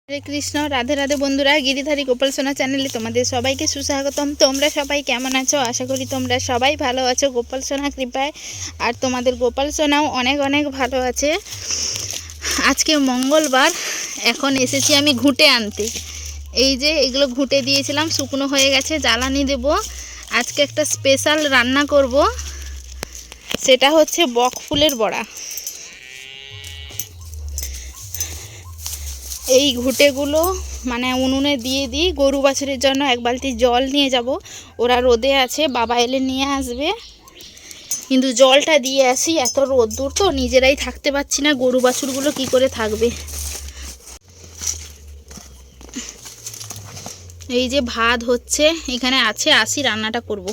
হরে কৃষ্ণ, রাধে রাধে বন্ধুরা। গিরিধারী গোপাল সোনা চ্যানেলে তোমাদের সবাইকে সুস্বাগতম। তোমরা সবাই কেমন আছো? আশা করি তোমরা সবাই ভালো আছো গোপাল সোনা কৃপায়। আর তোমাদের গোপাল সোনাও অনেক অনেক ভালো আছে। আজকে মঙ্গলবার, এখন এসেছি আমি ঘুঁটে আনতে। এই যে এগুলো ঘুঁটে দিয়েছিলাম, শুকনো হয়ে গেছে, জ্বালানি দেব। আজকে একটা স্পেশাল রান্না করব, সেটা হচ্ছে বক ফুলের বড়া। এই ঘুঁটেগুলো মানে উনুনে দিয়ে দিই। গরু বাছুরের জন্য এক বালতি জল নিয়ে যাব, ওরা রোদে আছে, বাবা এলে নিয়ে আসবে। কিন্তু জলটা দিয়ে আসি, এত রোদ্দুর তো নিজেরাই থাকতে পারছি না, গরু বাছুরগুলো কি করে থাকবে। এই যে ভাত হচ্ছে, এখানে আছে, আসি রান্নাটা করব।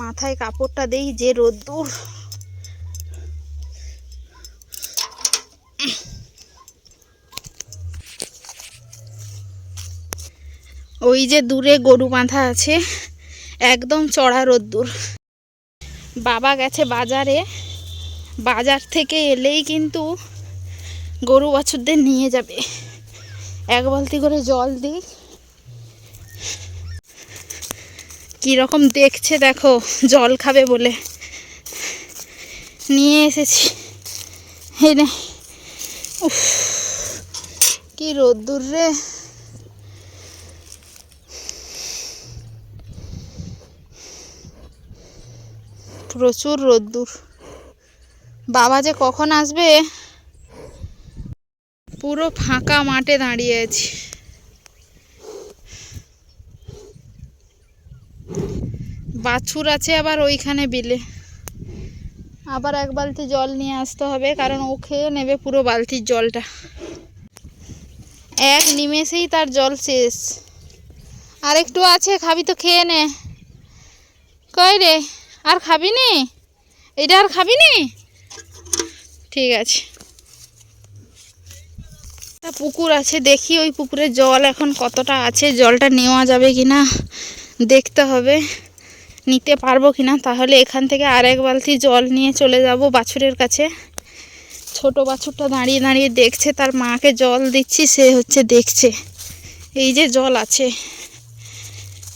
মাথায় কাপড়টা দেই, যে রোদ্দুর। ওই যে দূরে গরু বাঁধা আছে, একদম চড়া রোদ্দুর। বাবা গেছে বাজারে, বাজার থেকে এলেই কিন্তু গরু বাছুরদের নিয়ে যাবে। এক বালতি করে জল দিই। কীরকম দেখছে দেখো, জল খাবে বলে নিয়ে এসেছি। এই নে, উফ কি রোদ্দুর রে। প্রচুর রোদ্দুর। বাবা যে কখন আসবে, পুরো ফাঁকা মাঠে দাঁড়িয়ে আছি। বাছুর আছে আবার ওইখানে বিলে। আবার এক বালতি জল নিয়ে আসতে হবে, কারণ ও খেয়ে নেবে পুরো বালতির জলটা। এক নিমেষেই তার জল শেষ। আর একটু আছে, খাবি তো খেয়ে নে। কই রে, আর খাবি নি? এটা আর খাবি নি? ঠিক আছে। একটা পুকুর আছে, দেখি ওই পুকুরে জল এখন কতটা আছে, জলটা নেওয়া যাবে কিনা দেখতে হবে, নিতে পারবো কিনা। তাহলে এখান থেকে আর এক বালতি জল নিয়ে চলে যাব বাছুরের কাছে। ছোট বাছুরটা দাঁড়িয়ে দাঁড়িয়ে দেখছে, তার মাকে জল দিচ্ছি, সে হচ্ছে দেখছে। এই যে জল আছে,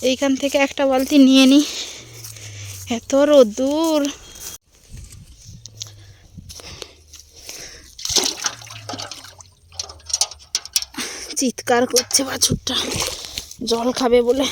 এইখান থেকে একটা বালতি নিয়ে নিই। এত রোদ্দুর। চিৎকার করছে বাছুরটা জল খাবে বলে।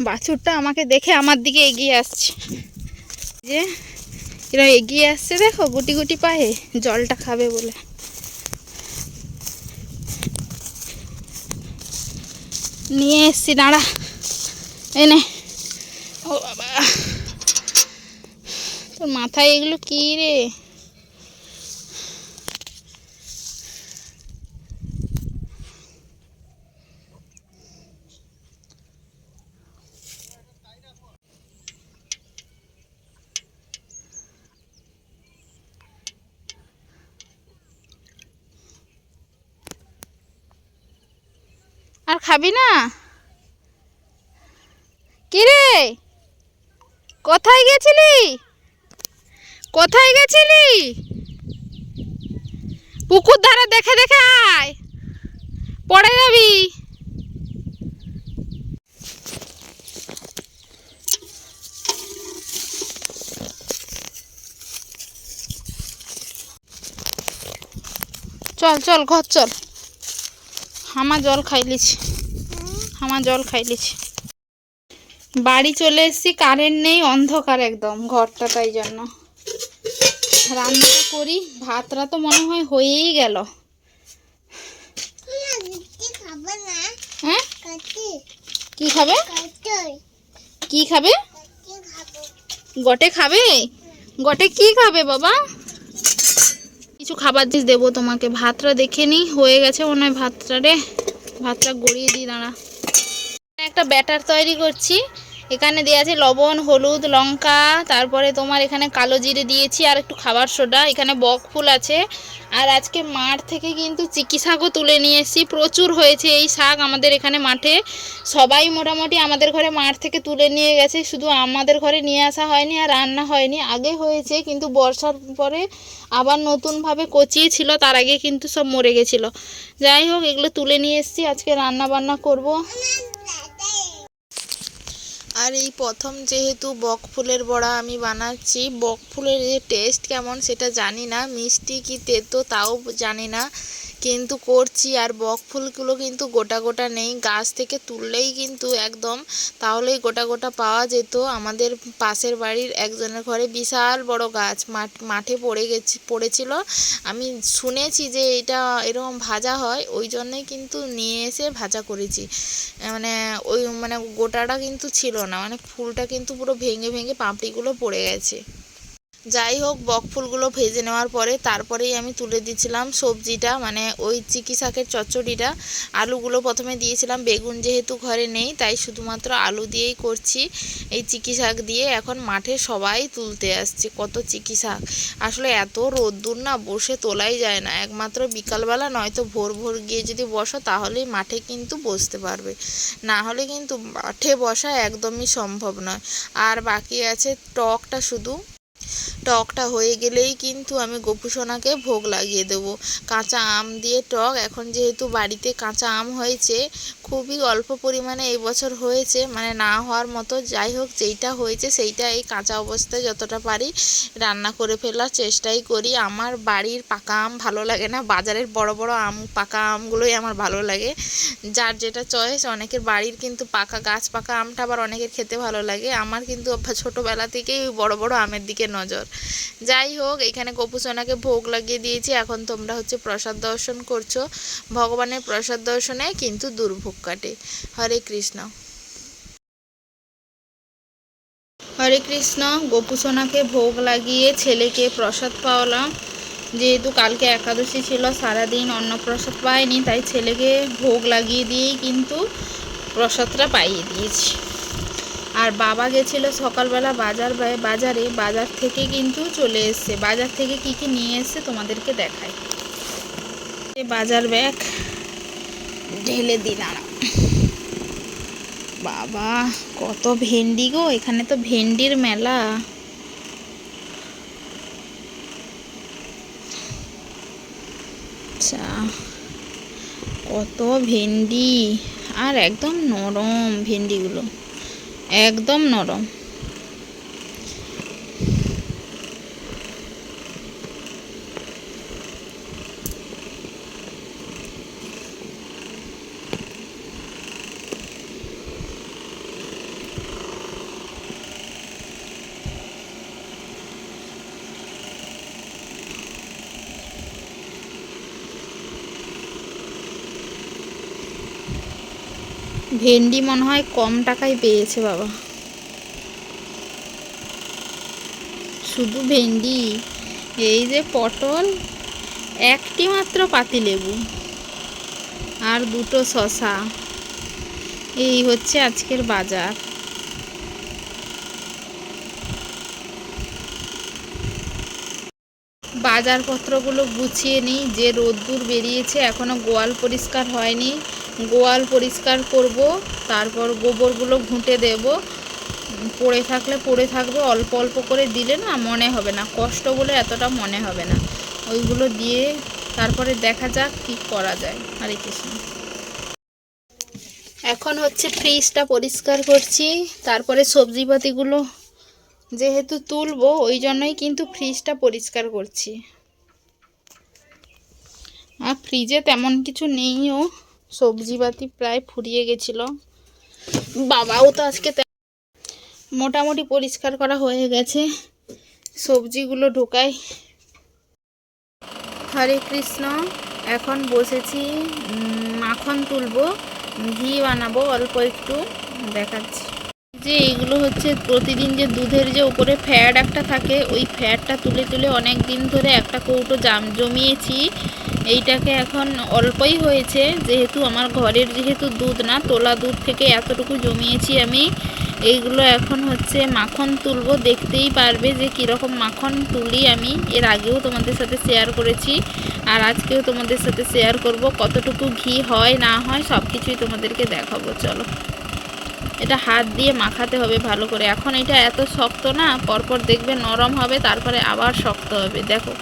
বাছুরটা আমাকে দেখে আমার দিকে এগিয়ে আসছে, যে এরা এগিয়ে আসছে দেখো, গুটি গুটি পায়ে, জলটা খাবে বলে। নিয়ে এসছি, দাঁড়া, এনে। ও বাবা, তোর মাথায় এগুলো কি রে? আর খাবি না? কি রে, কোথায় গেছিলি? কোথায় গেছিলি? পুকুর ধারে দেখে দেখে আয়, পড়ে যাবি। চল চল, ঘর চল। আমার জল খাইলিছি, আমার জল খাইলিছি। বাড়ি চলে এসেছি, কারেন্ট নেই, অন্ধকার একদম ঘরটা, তাই জন্য রান্নাটা করি। ভাতটা তো মনে হয় হয়েই গেল। হ্যাঁ, কি খাবে? কি খাবে? গটে খাবে? গটে কি খাবে বাবা? কিছু খাবার জিনিস দেবো তোমাকে। ভাতটা দেখে নি হয়ে গেছে মনে হয় ভাতটা রে। ভাতটা গড়িয়ে দিই দাঁড়া। একটা ব্যাটার তৈরি করছি। এখানে দেওয়া আছে লবণ, হলুদ, লঙ্কা, তারপরে তোমার এখানে কালো জিরে দিয়েছি আর একটু খাবার সোডা। এখানে বক ফুল আছে। আর আজকে মাঠ থেকে কিন্তু চিকি শাকও তুলে নিয়ে এসেছি। প্রচুর হয়েছে এই শাক আমাদের এখানে মাঠে। সবাই মোটামুটি আমাদের ঘরে মাঠ থেকে তুলে নিয়ে গেছে, শুধু আমাদের ঘরে নিয়ে আসা হয়নি আর রান্না হয়নি। আগে হয়েছে কিন্তু বর্ষার পরে আবার নতুনভাবে কচিয়েছিল, তার আগে কিন্তু সব মরে গেছিলো। যাই হোক, এগুলো তুলে নিয়ে এসেছি, আজকে রান্না বান্না করব। আর এই প্রথম যেহেতু বক ফুলের বড়া আমি বানাচ্ছি, বক ফুলের যে টেস্ট কেমন সেটা জানি না, মিষ্টি কি তেতো তাও জানি না, কিন্তু করছি। আর বক ফুলগুলো কিন্তু গোটা গোটা নেই, গাছ থেকে তুললেই কিন্তু একদম তাহলেই গোটা গোটা পাওয়া যেত। আমাদের পাশের বাড়ির একজনের ঘরে বিশাল বড় গাছ মাঠে পড়েছিল। আমি শুনেছি যে এটা এরকম ভাজা হয়, ওই জন্যই কিন্তু নিয়ে এসে ভাজা করেছি। মানে গোটাটা কিন্তু ছিল না, মানে ফুলটা কিন্তু পুরো ভেঙে ভেঙে পাপড়িগুলো পড়ে গেছে। যাই হোক, বক ফুলগুলো ভেজে নেওয়ার পরে তারপরেই আমি তুলে দিয়েছিলাম সবজিটা, মানে ওই চিকি শাকের চচ্চড়িটা। আলুগুলো প্রথমে দিয়েছিলাম, বেগুন যেহেতু ঘরে নেই তাই শুধুমাত্র আলু দিয়েই করছি এই চিকি শাক দিয়ে। এখন মাঠে সবাই তুলতে আসছে কত চিকি শাক। আসলে এত রোদ্দুর না, বসে তোলাই যায় না, একমাত্র বিকালবেলা নয়তো ভোর ভোর গিয়ে যদি বসো তাহলেই মাঠে কিন্তু বসতে পারবে, না হলে কিন্তু মাঠে বসা একদমই সম্ভব নয়। আর বাকি আছে টকটা, শুধু টকটা হয়ে গেলেই কিন্তু আমি গোপুসোনাকে ভোগ লাগিয়ে দেবো। কাঁচা আম দিয়ে টক, এখন যেহেতু বাড়িতে কাঁচা আম হয়েছে, খুবই অল্প পরিমাণে এই বছর হয়েছে, মানে না হওয়ার মতো। যাই হোক, যেইটা হয়েছে সেইটা এই কাঁচা অবস্থায় যতটা পারি রান্না করে ফেলার চেষ্টাই করি। আমার বাড়ির পাকা আম ভালো লাগে না, বাজারের বড় বড় আম পাকা আমগুলোই আমার ভালো লাগে। যার যেটা চয়েস, অনেকের বাড়ির কিন্তু পাকা গাছ পাকা আমটা আবার অনেকের খেতে ভালো লাগে। আমার কিন্তু ছোটোবেলা থেকেই ওই বড় বড় আমের দিকে নজর। যাই হোক, এখানে গোপুসোনাকে ভোগ লাগিয়ে দিয়েছি। এখন তোমরা হচ্ছে প্রসাদ দর্শন করছো, ভগবানের প্রসাদ দর্শনে কিন্তু দুর্ভোগ কাটে। হরে কৃষ্ণ। হরে কৃষ্ণ। গোপুসোনাকে ভোগ লাগিয়ে ছেলেকে প্রসাদ পাওয়ালাম। যেহেতু কালকে একাদশী ছিল, সারাদিন অন্নপ্রসাদ পাইনি, তাই ছেলেকে ভোগ লাগিয়ে দিয়েই কিন্তু প্রসাদটা পাইয়ে দিয়েছি। আর বাবা গেছিলো সকালবেলা বাজার থেকে কিন্তু চলে এসছে। বাজার থেকে কি কি নিয়ে এসছে তোমাদেরকে দেখাই। বাজার ব্যাগ ঢেলে দিলাম। বাবা কত ভেন্ডি গো, এখানে তো ভেন্ডির মেলা। আচ্ছা, কত ভেন্ডি, আর একদম নরম ভেন্ডিগুলো, একদম নরম। ভেন্ডি মনে হয় কম টাকায় পেয়েছে বাবা। শুধু ভেন্ডি, এই যে পটল, একটি মাত্র পাতিলেবু আর দুটো শসা, এই হচ্ছে আজকের বাজার। বাজারপত্রগুলো গুছিয়ে নিই, যে রোদ্দুর বেরিয়েছে, এখনও গোয়াল পরিষ্কার হয়নি। গোয়াল পরিষ্কার করব, তারপর গোবরগুলো ঘুঁটে দেব। পড়ে থাকলে পড়ে থাকবে, অল্প অল্প করে দিলে না মনে হবে না, কষ্ট বলে এতটা মনে হবে না। ওইগুলো দিয়ে তারপরে দেখা যাক কি করা যায়। হরে কৃষ্ণ। এখন হচ্ছে ফ্রিজটা পরিষ্কার করছি, তারপরে সবজিপাতিগুলো যেহেতু তুলবো ওই জন্যই কিন্তু ফ্রিজটা পরিষ্কার করছি। আর ফ্রিজে তেমন কিছু নেইও, সবজিপাতি প্রায় ফুরিয়ে গেছিলো। বাবাও তো আজকে মোটামুটি পরিষ্কার করা হয়ে গেছে, সবজিগুলো ঢোকাই। হরে কৃষ্ণ। এখন বসেছি মাখন তুলবো, ঘি বানাবো অল্প একটু, দেখাচ্ছি। যে এইগুলো হচ্ছে প্রতিদিন যে দুধের যে উপরে ফ্যাট একটা থাকে, ওই ফ্যাটটা তুলে তুলে অনেক দিন ধরে একটা কৌটো জমিয়েছি। এইটাকে এখন অল্পই হয়েছে, যেহেতু আমার ঘরের যেহেতু দুধ না, তোলা দুধ থেকে এতটুকু জমিয়েছি আমি। এইগুলো এখন হচ্ছে মাখন তুলবো, দেখতেই পারবে যে কীরকম মাখন তুলি আমি। এর আগেও তোমাদের সাথে শেয়ার করেছি, আর আজকেও তোমাদের সাথে শেয়ার করব। কতটুকু ঘি হয় না হয় সব কিছুই তোমাদেরকে দেখাবো। চলো, এটা হাত দিয়ে মাখাতে হবে ভালো করে। এখন এটা এত শক্ত না, পরপর দেখবে নরম হবে, তারপরে আবার শক্ত হবে। দেখো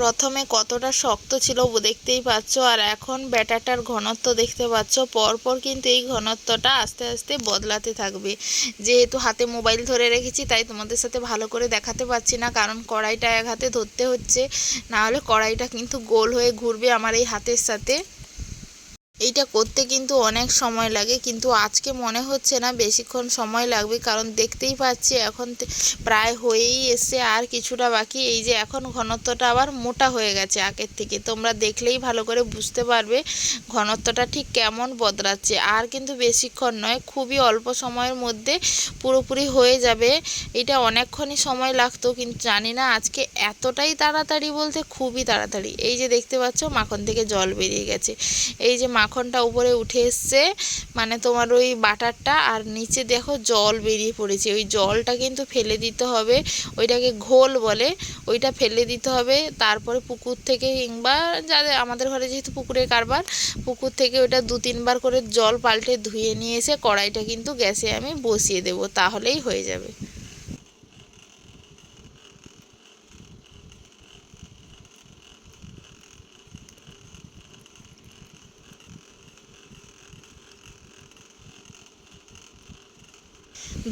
প্রথমে কতটা শক্ত ছিল দেখতেই পাচ্ছ, আর এখন ব্যাটারটার ঘনত্ব দেখতে পাচ্ছ। পরপর কিন্তু এই ঘনত্বটা আস্তে আস্তে বদলাতে থাকবে। যেহেতু হাতে মোবাইল ধরে রেখেছি, তাই তোমাদের সাথে ভালো করে দেখাতে পারছি না, কারণ কড়াইটা এক হাতে ধরতে হচ্ছে, না হলে কড়াইটা কিন্তু গোল হয়ে ঘুরবে আমার এই হাতের সাথে। এইটা করতে কিন্তু অনেক সময় লাগে, কিন্তু আজকে মনে হচ্ছে না বেশিক্ষণ সময় লাগবে, কারণ দেখতেই পাচ্ছি এখন প্রায় হয়েই এসছে, আর কিছুটা বাকি। এই যে এখন ঘনত্বটা আবার মোটা হয়ে গেছে আগের থেকে, তোমরা দেখলেই ভালো করে বুঝতে পারবে ঘনত্বটা ঠিক কেমন বদলাচ্ছে। আর কিন্তু বেশিক্ষণ নয়, খুবই অল্প সময়ের মধ্যে পুরোপুরি হয়ে যাবে। এটা অনেকক্ষণই সময় লাগতো, কিন্তু জানি না আজকে এতটাই তাড়াতাড়ি, বলতে খুবই তাড়াতাড়ি। এই যে দেখতে পাচ্ছ মাখন থেকে জল বেরিয়ে গেছে, এই যে মাখনটা উপরে উঠে এসছে, মানে তোমার ওই বাটারটা, আর নিচে দেখো জল বেরিয়ে পড়েছে। ওই জলটা কিন্তু ফেলে দিতে হবে, ওইটাকে ঘোল বলে, ওইটা ফেলে দিতে হবে। তারপরে পুকুর থেকে, কিংবা যাদের আমাদের ঘরে যেহেতু পুকুরের কারবার, পুকুর থেকে ওইটা 2-3 বার করে জল পাল্টে ধুয়ে নিয়ে এসে কড়াইটা কিন্তু গ্যাসে আমি বসিয়ে দেবো, তাহলেই হয়ে যাবে।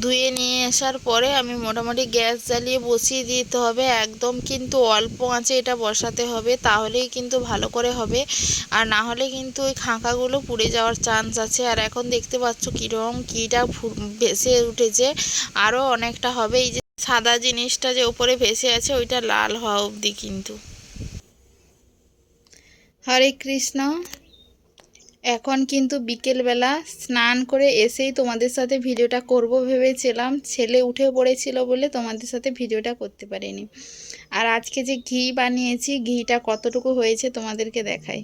ধুয়ে নিয়ে আসার পরে আমি মোটামুটি গ্যাস জ্বালিয়ে বসিয়ে দিতে হবে। একদম কিন্তু অল্প আঁচে এটা বসাতে হবে, তাহলেই কিন্তু ভালো করে হবে, আর না হলে কিন্তু ওই খাঁকাগুলো পুড়ে যাওয়ার চান্স আছে। আর এখন দেখতে পাচ্ছ কীরকম কীটা ভেসে উঠেছে, আরও অনেকটা হবে। এই যে সাদা জিনিসটা যে উপরে ভেসে আছে, ওইটা লাল হওয়া অবধি কিন্তু। হরে কৃষ্ণ। এখন কিন্তু বিকেলবেলা স্নান করে এসেই তোমাদের সাথে ভিডিওটা করব ভেবেছিলাম, ছেলে উঠে পড়েছিল বলে তোমাদের সাথে ভিডিওটা করতে পারিনি। আর আজকে যে ঘি বানিয়েছি, ঘিটা কতটুকু হয়েছে তোমাদেরকে দেখাই।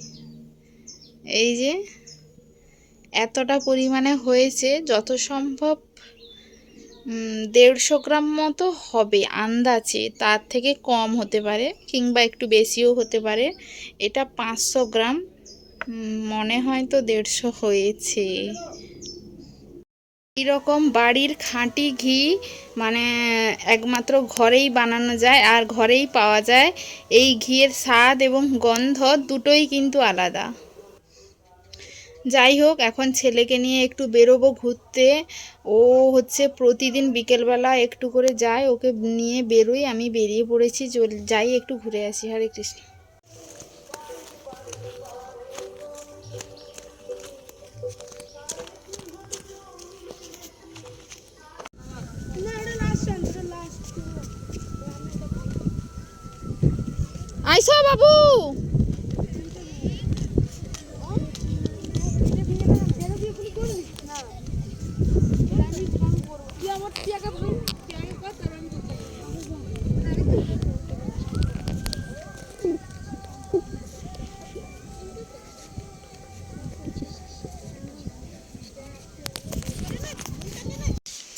এই যে এতটা পরিমাণে হয়েছে, যত সম্ভব 150 গ্রাম মতো হবে আন্দাজে, তার থেকে কম হতে পারে কিংবা একটু বেশিও হতে পারে। এটা 500 গ্রাম, মনে হয় তো 150 হয়েছে। এইরকম বাড়ির খাঁটি ঘি মানে একমাত্র ঘরেই বানানো যায় আর ঘরেই পাওয়া যায়। এই ঘিয়ের স্বাদ এবং গন্ধ দুটোই কিন্তু আলাদা। যাই হোক, এখন ছেলেকে নিয়ে একটু বেরোবো ঘুরতে। ও হচ্ছে প্রতিদিন বিকেলবেলা একটু করে যায়, ওকে নিয়ে বেরোই। আমি বেরিয়ে পড়েছি, যাই একটু ঘুরে আসি। হরে কৃষ্ণ। আইসো বাবু।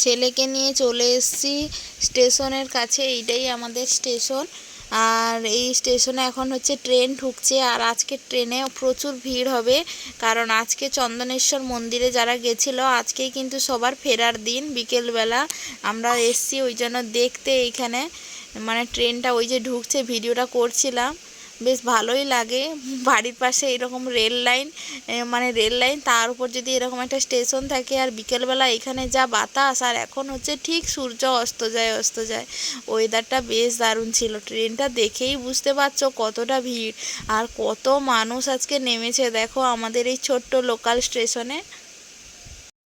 ছেলেকে নিয়ে চলে এসেছি স্টেশনের কাছে, এইটাই আমাদের স্টেশন। আর এই স্টেশনে এখন হচ্ছে ট্রেন ঢুকছে, আর আজকে ট্রেনে প্রচুর ভিড় হবে, কারণ আজকে চন্দনেশ্বর মন্দিরে যারা গেছিলো, আজকেই কিন্তু সবার ফেরার দিন। বিকেলবেলা আমরা এসছি ওই জন্য দেখতে এইখানে, মানে ট্রেনটা ওই যে ঢুকছে, ভিডিওটা করছিলাম। বেশ ভালোই লাগে, বাড়ির পাশে এরকম রেল লাইন, মানে রেল লাইন, তার উপর যদি এরকম একটা স্টেশন থাকে, আর বিকেলবেলা এখানে যা বাতাস, আর এখন হচ্ছে ঠিক সূর্য অস্ত যায়, ওয়েদারটা বেশ দারুণ ছিল। ট্রেনটা দেখেই বুঝতে পারছো কতটা ভিড়, আর কত মানুষ আজকে নেমেছে দেখো আমাদের এই ছোট্ট লোকাল স্টেশনে।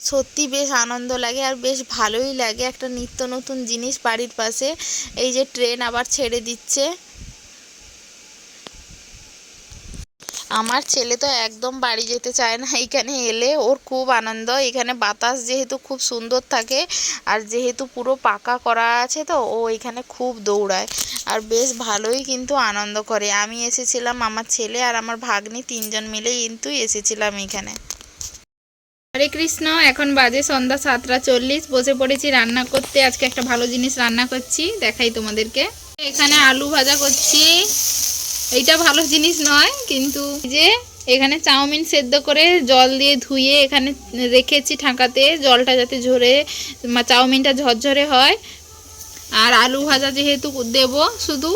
সত্যি বেশ আনন্দ লাগে, আর বেশ ভালোই লাগে, একটা নিত্য নতুন জিনিস বাড়ির পাশে। এই যে ট্রেন আবার ছেড়ে দিচ্ছে, আমার ছেলে তো একদম বাড়ি যেতে চায় না, এখানে এলে ওর খুব আনন্দ। এখানে বাতাস যেহেতু খুব সুন্দর থাকে আর যেহেতু পুরো পাকা করা আছে তো ও এখানে খুব দৌড়ায় আর বেশ ভালোই কিন্তু আনন্দ করে। আমি এসেছিলাম, আমার ছেলে আর আমার ভাগ্নি 3জন মিলে কিন্তু এসেছিলাম এখানে। হরে কৃষ্ণ, এখন বাজে সন্ধ্যা 7:40, বসে পড়েছি রান্না করতে। আজকে একটা ভালো জিনিস রান্না করছি, দেখাই তোমাদেরকে। এখানে আলু ভাজা করছি, এইটা ভালো জিনিস নয় কিন্তু যে এখানে চাউমিন সেদ্ধ করে জল দিয়ে ধুয়ে এখানে রেখেছি ঢাকাতে, জলটা যাতে ঝরে চাউমিনটা ঝরঝরে হয়। আর আলু ভাজা যেহেতু দেব শুধু,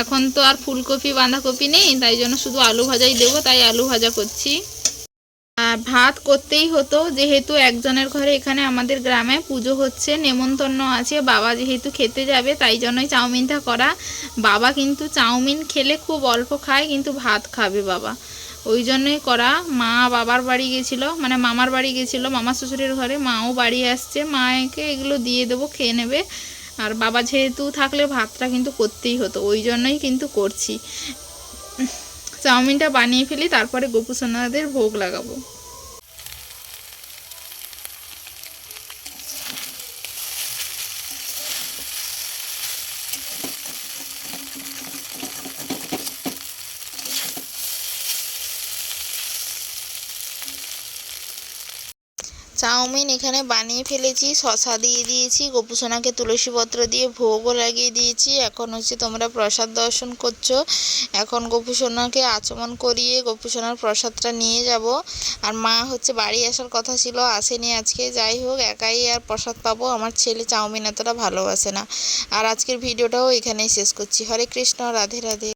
এখন তো আর ফুলকপি বাঁধাকপি নেই, তাই জন্য শুধু আলু ভাজাই দেবো, তাই আলু ভাজা করছি। আর ভাত করতেই হতো যেহেতু একজনের ঘরে এখানে আমাদের গ্রামে পুজো হচ্ছে, নেমন্তন্ন আছে, বাবা যেহেতু খেতে যাবে তাই জন্যই চাউমিনটা করা। বাবা কিন্তু চাউমিন খেলে খুব অল্প খায়, কিন্তু ভাত খাবে বাবা, ওই জন্যই করা। মা বাবার বাড়ি গেছিলো, মানে মামার বাড়ি গেছিলো, মামা শ্বশুরের ঘরে, মাও বাড়ি আসছে, মাকে এগুলো দিয়ে দেবো, খেয়ে নেবে। আর বাবা যেহেতু থাকলে ভাতটা কিন্তু করতেই হতো, ওই জন্যই কিন্তু করছি। চাউমিনটা বানিয়ে ফেলি, তারপরে গোপু সোনাদের ভোগ লাগাবো। চাউমিন এখানে বানিয়ে ফেলেছি, শসা দিয়ে দিয়েছি, গোপুসোনাকে তুলসী পত্র দিয়ে ভোগও লাগিয়ে দিয়েছি। এখন হচ্ছে তোমরা প্রসাদ দর্শন করছো, এখন গোপুসোনাকে আচমন করিয়ে গোপুসোনার প্রসাদটা নিয়ে যাব। আর মা হচ্ছে বাড়ি আসার কথা ছিল, আসেনি আজকে। যাই হোক, একাই আর প্রসাদ পাবো, আমার ছেলে চাউমিন এতটা ভালোবাসে না। আর আজকের ভিডিওটাও এখানেই শেষ করছি। হরে কৃষ্ণ, রাধে রাধে।